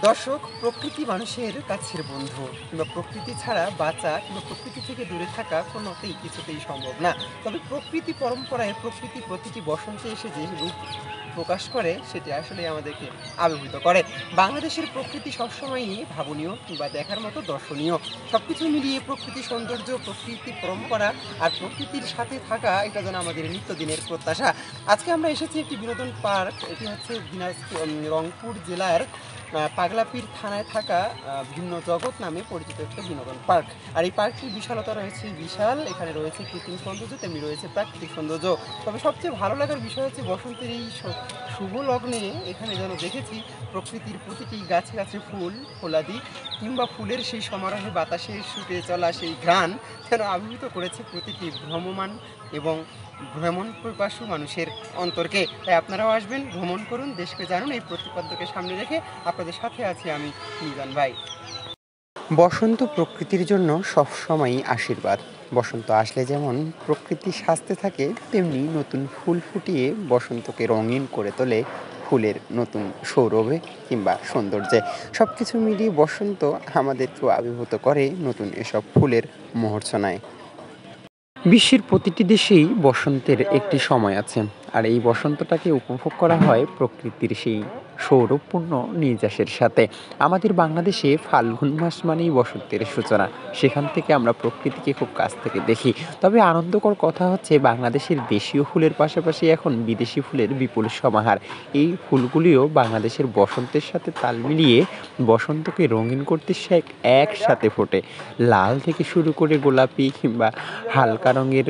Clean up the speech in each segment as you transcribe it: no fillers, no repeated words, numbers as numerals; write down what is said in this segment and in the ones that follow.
দর্শক, প্রকৃতি মানুষের কাছের বন্ধু। কিংবা প্রকৃতি ছাড়া বাঁচা কিংবা প্রকৃতি থেকে দূরে থাকা কোনোতেই কিছুতেই সম্ভব না। তবে প্রকৃতি পরম্পরায় প্রকৃতি প্রতিটি বসন্তে এসে যে রূপ প্রকাশ করে সেটি আসলে আমাদেরকে আবির্ভূত করে। বাংলাদেশের প্রকৃতি সবসময়ই ভাবনীয় কিংবা দেখার মতো দর্শনীয়। সবকিছু মিলিয়ে প্রকৃতি সৌন্দর্য, প্রকৃতি পরম্পরা আর প্রকৃতির সাথে থাকা এটা যেন আমাদের নিত্যদিনের প্রত্যাশা। আজকে আমরা এসেছি একটি বিনোদন পার্ক। এটি হচ্ছে রংপুর জেলার পাগলাপীর থানায় থাকা ভিন্ন জগৎ নামে পরিচিত একটা বিনোদন পার্ক। আর এই পার্কটির বিশালতা রয়েছে বিশাল। এখানে রয়েছে কৃত্রিম সৌন্দর্য, তেমনি রয়েছে প্রাকৃতিক সৌন্দর্য। তবে সবচেয়ে ভালো লাগার বিষয় হচ্ছে বসন্তের এই শুভ লগ্নে এখানে যেন দেখেছি প্রকৃতির প্রতিটি গাছে গাছে ফুল ফোলাদি কিংবা ফুলের সেই সমারোহে বাতাসে ছুটে চলা সেই ঘ্রাণ যেন আবির্ভূত করেছে প্রতিটি ভ্রমমান এবং ভ্রমণ পিপাসু মানুষের অন্তরকে। তাই আপনারাও আসবেন, ভ্রমণ করুন, দেশকে জানুন। এই প্রতিপাদ্যকে সামনে রেখে আপনাদের সাথে আছি আমি, মিজান ভাই। বসন্ত প্রকৃতির জন্য সবসময়ই আশীর্বাদ। বসন্ত আসলে যেমন প্রকৃতি সাজতে থাকে, তেমনি নতুন ফুল ফুটিয়ে বসন্তকে রঙিন করে তোলে ফুলের নতুন সৌরভে কিংবা সৌন্দর্যে। সব কিছু মিলিয়ে বসন্ত আমাদেরকেও আবির্ভূত করে নতুন এসব ফুলের মূর্ছনায়। বিশ্বের প্রতিটি দেশেই বসন্তের একটি সময় আছে, আর এই বসন্তটাকে উপভোগ করা হয় প্রকৃতির সেই সৌরভপূর্ণ নির্যাসের সাথে। আমাদের বাংলাদেশে ফাল্গুন মাস মানেই বসন্তের সূচনা। সেখান থেকে আমরা প্রকৃতিকে খুব কাছ থেকে দেখি। তবে আনন্দকর কথা হচ্ছে, বাংলাদেশের দেশীয় ফুলের পাশাপাশি এখন বিদেশি ফুলের বিপুল সমাহার। এই ফুলগুলিও বাংলাদেশের বসন্তের সাথে তাল মিলিয়ে বসন্তকে রঙিন করতে একসাথে ফোটে। লাল থেকে শুরু করে গোলাপি কিংবা হালকা রঙের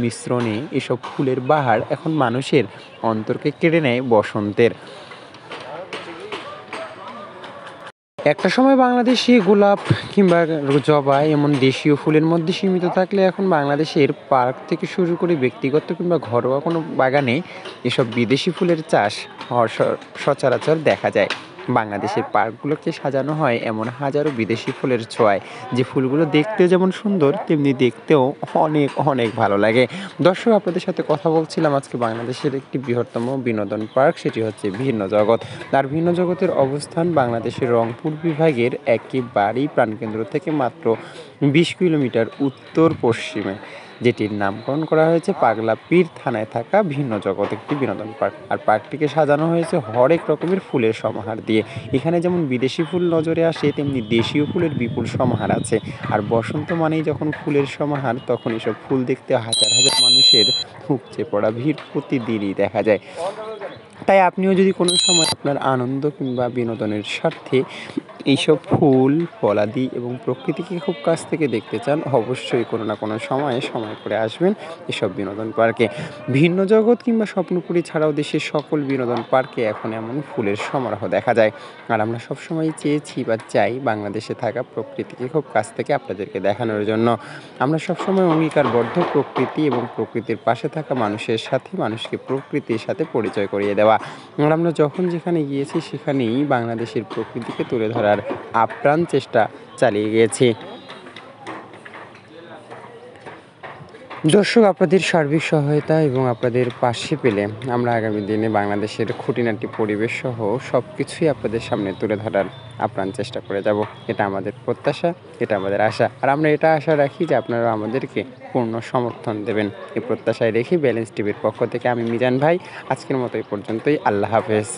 মিশ্রণে এসব ফুলের বাহার এখন মানুষের অন্তরকে কেড়ে নেয় বসন্তের। একটা সময় বাংলাদেশে গোলাপ কিংবা জবা এমন দেশীয় ফুলের মধ্যে সীমিত থাকলে এখন বাংলাদেশের পার্ক থেকে শুরু করে ব্যক্তিগত কিংবা ঘরোয়া কোনো বাগানে এসব বিদেশি ফুলের চাষ সচরাচর দেখা যায়। বাংলাদেশের পার্কগুলোকে সাজানো হয় এমন হাজারো বিদেশি ফুলের ছোঁয়ায়, যে ফুলগুলো দেখতে যেমন সুন্দর তেমনি দেখতেও অনেক অনেক ভালো লাগে। দর্শক, আপনাদের সাথে কথা বলছিলাম আজকে বাংলাদেশের একটি বৃহত্তম বিনোদন পার্ক, সেটি হচ্ছে ভিন্ন জগৎ। আর ভিন্ন জগতের অবস্থান বাংলাদেশের রংপুর বিভাগের একেবারেই প্রাণকেন্দ্র থেকে মাত্র 20 কিলোমিটার উত্তর পশ্চিমে, যেটির নামকরণ করা হয়েছে পাগলাপীর থানায় থাকা ভিন্ন জগৎ একটি বিনোদন পার্ক। আর পার্কটিকে সাজানো হয়েছে হরেক রকমের ফুলের সমাহার দিয়ে। এখানে যেমন বিদেশি ফুল নজরে আসে, তেমনি দেশীয় ফুলের বিপুল সমাহার আছে। আর বসন্ত মানেই যখন ফুলের সমাহার, তখন এসব ফুল দেখতে হাজার হাজার মানুষের উপচে পড়া ভিড় প্রতিদিনই দেখা যায়। তাই আপনিও যদি কোনো সময় আপনার আনন্দ কিংবা বিনোদনের স্বার্থে এইসব ফুল ফলাদি এবং প্রকৃতিকে খুব কাছ থেকে দেখতে চান, অবশ্যই কোনো না কোনো সময় করে আসবেন এসব বিনোদন পার্কে। ভিন্ন জগৎ কিংবা স্বপ্নপুরী ছাড়াও দেশের সকল বিনোদন পার্কে এখন এমন ফুলের সমারোহ দেখা যায়। আর আমরা সবসময় চেয়েছি বা চাই বাংলাদেশে থাকা প্রকৃতিকে খুব কাছ থেকে আপনাদেরকে দেখানোর জন্য। আমরা সবসময় অঙ্গীকারবদ্ধ প্রকৃতি এবং প্রকৃতির পাশে থাকা মানুষের সাথে মানুষকে প্রকৃতির সাথে পরিচয় করিয়ে দেওয়া। আর আমরা যখন যেখানে গিয়েছি সেখানেই বাংলাদেশের প্রকৃতিকে তুলে ধরার আপ্রাণ চেষ্টা চালিয়ে গিয়েছি। দর্শক, আপনাদের সার্বিক সহায়তা এবং আপনাদের পাশে পেলে আমরা আগামী দিনে বাংলাদেশের খুঁটিনাটি পরিবেশ সহ সব কিছুই আপনাদের সামনে তুলে ধরার আপ্রাণ চেষ্টা করে যাব। এটা আমাদের প্রত্যাশা, এটা আমাদের আশা। আর আমরা এটা আশা রাখি যে আপনারা আমাদেরকে পূর্ণ সমর্থন দেবেন। এই প্রত্যাশায় রেখে ব্যালেন্স টিভির পক্ষ থেকে আমি মিজান ভাই, আজকের মতো এই পর্যন্তই। আল্লাহ হাফেজ।